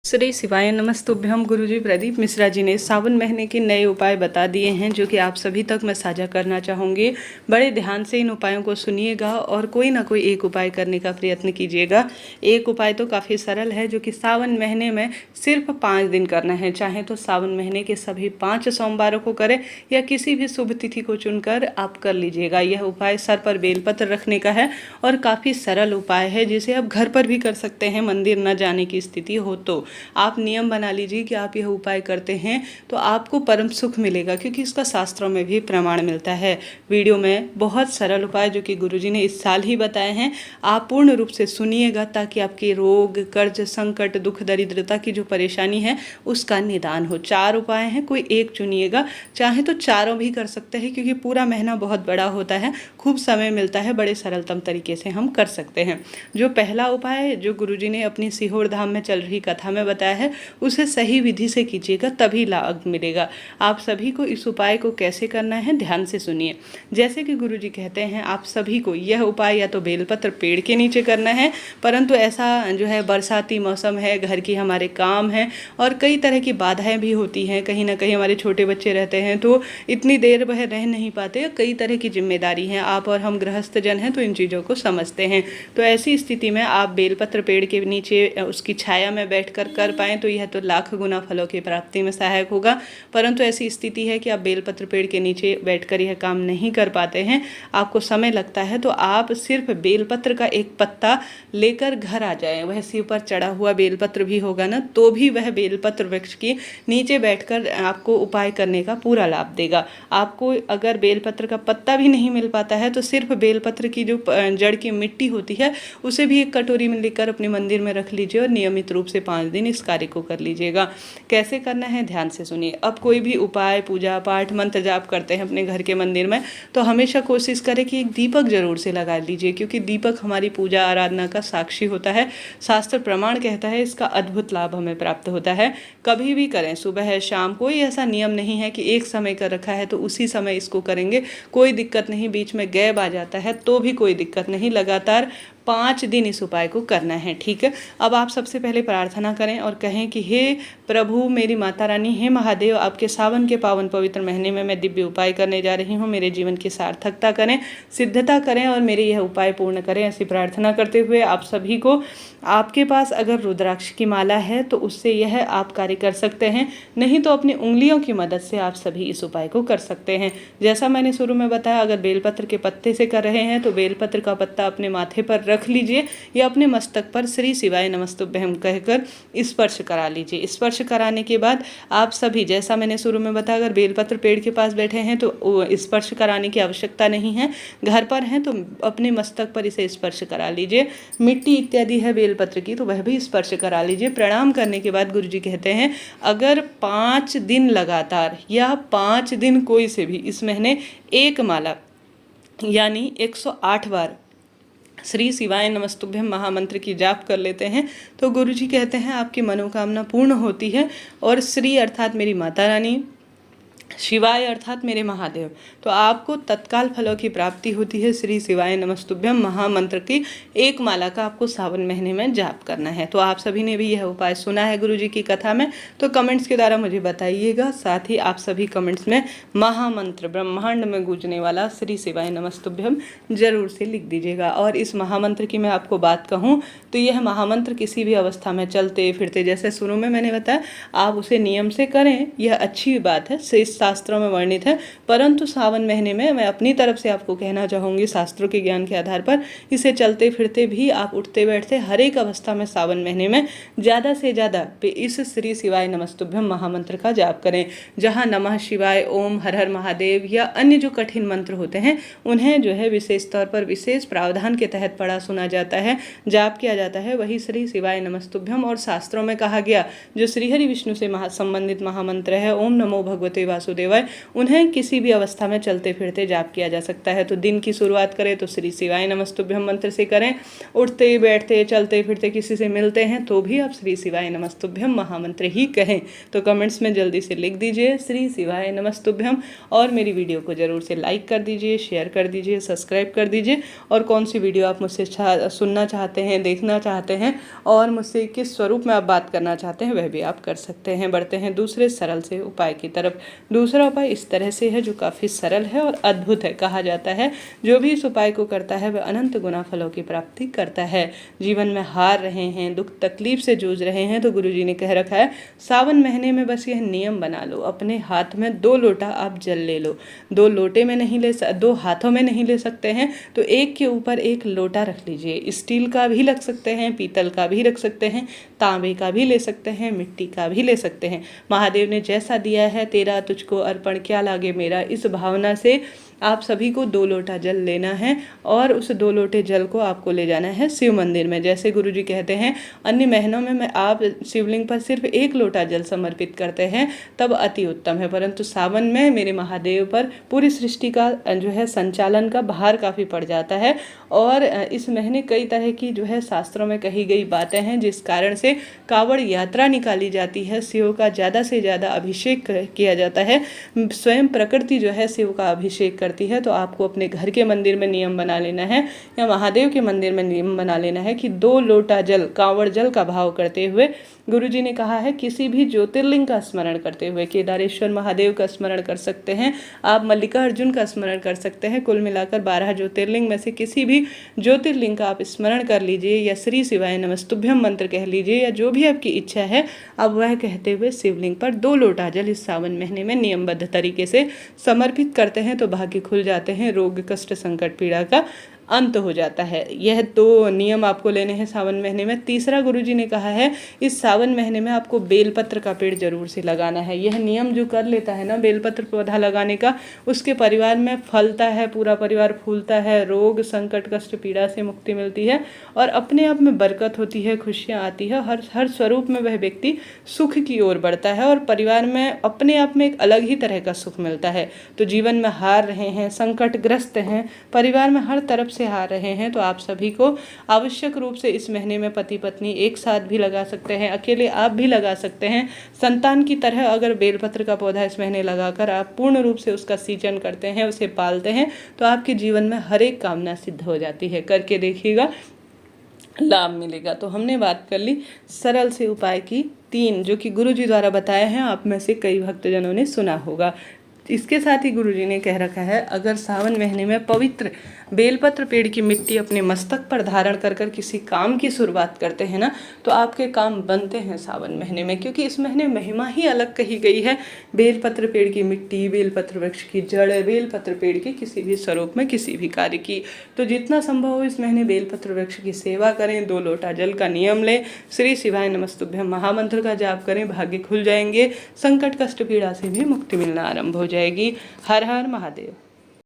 श्री शिवाय नमस्तुभ्यम। गुरुजी प्रदीप मिश्रा जी ने सावन महीने के नए उपाय बता दिए हैं जो कि आप सभी तक मैं साझा करना चाहूँगी। बड़े ध्यान से इन उपायों को सुनिएगा और कोई ना कोई एक उपाय करने का प्रयत्न कीजिएगा। एक उपाय तो काफ़ी सरल है जो कि सावन महीने में सिर्फ 5 दिन करना है। चाहे तो सावन महीने के सभी 5 सोमवारों को करें या किसी भी शुभ तिथि को चुनकर आप कर लीजिएगा। यह उपाय सर पर बेलपत्र रखने का है और काफ़ी सरल उपाय है जिसे आप घर पर भी कर सकते हैं। मंदिर न जाने की स्थिति हो तो आप नियम बना लीजिए कि आप यह उपाय करते हैं तो आपको परम सुख मिलेगा, क्योंकि इसका शास्त्रों में भी प्रमाण मिलता है। वीडियो में बहुत सरल उपाय जो कि गुरुजी ने इस साल ही बताए हैं, आप पूर्ण रूप से सुनिएगा ताकि आपके रोग, कर्ज, संकट, दुख, दरिद्रता की जो परेशानी है उसका निदान हो। 4 उपाय हैं, कोई एक चुनिएगा। चाहे तो चारों भी कर सकते हैं क्योंकि पूरा महीना बहुत बड़ा होता है, खूब समय मिलता है, बड़े सरलतम तरीके से हम कर सकते हैं। जो पहला उपाय जो गुरुजी ने अपनी सीहोर धाम में चल रही कथा में बताया है उसे सही विधि से कीजिएगा, तभी लाभ मिलेगा। आप सभी को इस उपाय को कैसे करना है ध्यान से सुनिए। जैसे कि गुरुजी कहते हैं आप सभी को यह उपाय या तो बेलपत्र पेड़ के नीचे करना है, परंतु ऐसा जो है बरसाती मौसम है, घर की हमारे काम है और कई तरह की बाधाएं भी होती हैं। कहीं ना कहीं हमारे छोटे बच्चे रहते हैं तो इतनी देर वह रह नहीं पाते, कई तरह की जिम्मेदारी हैं। आप और हम गृहस्थ जन हैं तो इन चीज़ों को समझते हैं। तो ऐसी स्थिति में आप बेलपत्र पेड़ के नीचे उसकी छाया में बैठकर कर पाएँ तो यह तो लाख गुना फलों की प्राप्ति में सहायक होगा। परंतु ऐसी स्थिति है कि आप बेलपत्र पेड़ के नीचे बैठकर यह काम नहीं कर पाते हैं, आपको समय लगता है, तो आप सिर्फ बेलपत्र का एक पत्ता लेकर घर आ जाएं। वह सिर पर चढ़ा हुआ बेलपत्र भी होगा ना, तो भी वह बेलपत्र वृक्ष के नीचे बैठकर आपको उपाय करने का पूरा लाभ देगा। आपको अगर बेलपत्र का पत्ता भी नहीं मिल पाता है तो सिर्फ बेलपत्र की जो जड़ की मिट्टी होती है उसे भी एक कटोरी में लेकर अपने मंदिर में रख लीजिए और नियमित रूप से 5 दिन इस कार्य को कर लीजिएगा। कैसे करना है ध्यान से सुनिए। अब कोई भी उपाय, पूजा पाठ, मंत्र जाप करते हैं अपने घर के मंदिर में तो हमेशा कोशिश करें कि एक दीपक जरूर से लगा लीजिए, क्योंकि दीपक हमारी पूजा आराधना का साक्षी होता है। शास्त्र प्रमाण कहता है इसका अद्भुत लाभ हमें प्राप्त होता है। कभी भी करें, सुबह है, शाम, कोई ऐसा नियम नहीं है कि एक समय कर रखा है तो उसी समय इसको करेंगे, कोई दिक्कत नहीं। बीच में गैप आ जाता है तो भी कोई दिक्कत नहीं, लगातार 5 दिन इस उपाय को करना है। ठीक है, अब आप सबसे पहले प्रार्थना करें और कहें कि हे प्रभु, मेरी माता रानी, हे महादेव, आपके सावन के पावन पवित्र महीने में मैं दिव्य उपाय करने जा रही हूँ। मेरे जीवन की सार्थकता करें, सिद्धता करें और मेरे यह उपाय पूर्ण करें। ऐसी प्रार्थना करते हुए आप सभी को, आपके पास अगर रुद्राक्ष की माला है तो उससे यह आप कार्य कर सकते हैं, नहीं तो अपनी उंगलियों की मदद से आप सभी इस उपाय को कर सकते हैं। जैसा मैंने शुरू में बताया, अगर बेलपत्र के पत्ते से कर रहे हैं तो बेलपत्र का पत्ता अपने माथे पर रख लीजिए या अपने मस्तक पर श्री शिवाय नमस्तुभ्यम कहकर स्पर्श करा लीजिए। स्पर्श कराने के बाद आप सभी, जैसा मैंने शुरू में बताया, अगर बेलपत्र पेड़ के पास बैठे हैं तो स्पर्श कराने की आवश्यकता नहीं है, घर पर हैं तो अपने मस्तक पर इसे स्पर्श करा लीजिए। मिट्टी इत्यादि है बेलपत्र की तो वह भी स्पर्श करा लीजिए। प्रणाम करने के बाद गुरुजी कहते हैं अगर 5 दिन लगातार या 5 दिन कोई से भी इस महीने एक माला यानी 108 बार श्री शिवाय नमस्तुभ्यम महामंत्र की जाप कर लेते हैं तो गुरुजी कहते हैं आपकी मनोकामना पूर्ण होती है। और श्री अर्थात मेरी माता रानी, शिवाय अर्थात मेरे महादेव, तो आपको तत्काल फलों की प्राप्ति होती है। श्री शिवाय नमस्तुभ्यम महामंत्र की एक माला का आपको सावन महीने में जाप करना है। तो आप सभी ने भी यह उपाय सुना है गुरुजी की कथा में, तो कमेंट्स के द्वारा मुझे बताइएगा। साथ ही आप सभी कमेंट्स में महामंत्र, ब्रह्मांड में गूंजने वाला श्री शिवाय नमस्तुभ्यम जरूर से लिख दीजिएगा। और इस महामंत्र की मैं आपको बात कहूँ तो यह महामंत्र किसी भी अवस्था में, चलते फिरते, जैसे शुरू में मैंने बताया, आप उसे नियम से करें, यह अच्छी बात है, शास्त्रों में वर्णित है। परंतु सावन महीने में मैं अपनी तरफ से आपको कहना चाहूँगी, शास्त्रों के ज्ञान के आधार पर, इसे चलते फिरते भी आप उठते बैठते हर एक अवस्था में सावन महीने में ज़्यादा से ज़्यादा इस श्री शिवाय नमस्तुभ्यम महामंत्र का जाप करें। जहाँ नमः शिवाय, ओम, हर हर महादेव या अन्य जो कठिन मंत्र होते हैं उन्हें जो है विशेष तौर पर विशेष प्रावधान के तहत पढ़ा सुना जाता है, जाप किया जाता है, वही श्री शिवाय नमस्तुभ्यम। और शास्त्रों में कहा गया जो श्रीहरि विष्णु से संबंधित महामंत्र है, ओम नमो भगवते वासुदेवाय वासुदेवाय, उन्हें किसी भी अवस्था में चलते फिरते जाप किया जा सकता है। तो दिन की शुरुआत करें तो श्री शिवाय नमस्तुभ्यम मंत्र से करें। उठते बैठते चलते फिरते किसी से मिलते हैं तो भी आप श्री शिवाय नमस्तुभ्यम महामंत्र ही कहें। तो कमेंट्स में जल्दी से लिख दीजिए श्री शिवाय नमस्तुभ्यम, और मेरी वीडियो को जरूर से लाइक कर दीजिए, शेयर कर दीजिए, सब्सक्राइब कर दीजिए। और कौन सी वीडियो आप मुझसे सुनना चाहते हैं, देखना चाहते हैं, और मुझसे किस स्वरूप में आप बात करना चाहते हैं, वह भी आप कर सकते हैं। बढ़ते हैं दूसरे सरल से उपाय की तरफ। दूसरा उपाय इस तरह से है जो काफ़ी सरल है और अद्भुत है। कहा जाता है जो भी इस उपाय को करता है वह अनंत गुना फलों की प्राप्ति करता है। जीवन में हार रहे हैं, दुख तकलीफ से जूझ रहे हैं, तो गुरुजी ने कह रखा है सावन महीने में बस यह नियम बना लो, अपने हाथ में 2 लोटा आप जल ले लो। 2 लोटे में नहीं ले 2 हाथों में नहीं ले सकते हैं तो एक के ऊपर एक लोटा रख लीजिए। स्टील का भी रख सकते हैं, पीतल का भी रख सकते हैं, तांबे का भी ले सकते हैं, मिट्टी का भी ले सकते हैं। महादेव ने जैसा दिया है तेरा तुझको अर्पण क्या लागे मेरा, इस भावना से आप सभी को 2 लोटा जल लेना है और उस 2 लोटे जल को आपको ले जाना है शिव मंदिर में। जैसे गुरुजी कहते हैं अन्य महीनों में आप शिवलिंग पर सिर्फ 1 लोटा जल समर्पित करते हैं तब अति उत्तम है, परंतु सावन में मेरे महादेव पर पूरी सृष्टि का जो है संचालन का भार काफ़ी पड़ जाता है और इस महीने कई तरह की जो है शास्त्रों में कही गई बातें हैं जिस कारण से कावड़ यात्रा निकाली जाती है, शिव का ज़्यादा से ज़्यादा अभिषेक किया जाता है। स्वयं प्रकृति जो है शिव का अभिषेक करती है। तो आपको अपने घर के मंदिर में नियम बना लेना है या महादेव के मंदिर में नियम बना लेना है कि 2 लोटा जल कांवड़ जल का भाव करते हुए, गुरुजी ने कहा है किसी भी ज्योतिर्लिंग का स्मरण करते हुए, केदारेश्वर महादेव का स्मरण कर सकते हैं आप, मल्लिकार्जुन का स्मरण कर सकते हैं, कुल मिलाकर 12 ज्योतिर्लिंग में से किसी भी ज्योतिर्लिंग का आप स्मरण कर लीजिए या श्री शिवाय नमस्तुभ्यम मंत्र कह लीजिए या जो भी आपकी इच्छा है अब वह कहते हुए शिवलिंग पर 2 लोटा जल इस सावन महीने में नियमबद्ध तरीके से समर्पित करते हैं तो भाग्य खुल जाते हैं, रोग कष्ट संकट पीड़ा का अंत हो जाता है। यह 2 नियम आपको लेने हैं सावन महीने में। तीसरा गुरुजी ने कहा है इस सावन महीने में आपको बेलपत्र का पेड़ जरूर से लगाना है। यह नियम जो कर लेता है ना बेलपत्र पौधा लगाने का, उसके परिवार में फलता है, पूरा परिवार फूलता है, रोग संकट कष्ट पीड़ा से मुक्ति मिलती है और अपने आप में बरकत होती है, खुशियाँ आती है, हर स्वरूप में वह व्यक्ति सुख की ओर बढ़ता है और परिवार में अपने आप में एक अलग ही तरह का सुख मिलता है। तो जीवन में हार रहे हैं, संकटग्रस्त हैं, परिवार में हर तरफ से हार रहे हैं तो आप सभी को आवश्यक रूप से इस महीने में पति पत्नी एक साथ भी लगा सकते हैं, अकेले आप भी लगा सकते हैं। संतान की तरह अगर बेलपत्र का पौधा इस महीने लगाकर आप पूर्ण रूप से उसका सिंचन करते हैं, उसे पालते हैं तो आपके जीवन में हर एक कामना सिद्ध हो जाती है। करके देखिएगा, लाभ मिलेगा। तो हमने बात कर ली सरल से उपाय की 3 जो कि गुरुजी द्वारा बताए हैं, आप में से कई भक्तजनों ने सुना होगा। इसके साथ ही गुरुजी ने कह रखा है अगर सावन महीने में पवित्र बेलपत्र पेड़ की मिट्टी अपने मस्तक पर धारण कर कर किसी काम की शुरुआत करते हैं ना तो आपके काम बनते हैं सावन महीने में, क्योंकि इस महीने महिमा ही अलग कही गई है। बेलपत्र पेड़ की मिट्टी, बेलपत्र वृक्ष की जड़, बेलपत्र पेड़ की किसी भी स्वरूप में किसी भी कार्य की, तो जितना संभव हो इस महीने बेलपत्र वृक्ष की सेवा करें, 2 लोटा जल का नियम लें, श्री शिवाय नमस्तुभ्यम महामंत्र का जाप करें, भाग्य खुल जाएंगे, संकट कष्ट पीड़ा से भी मुक्ति मिलना आरंभ हो जाएगी। हर हर महादेव।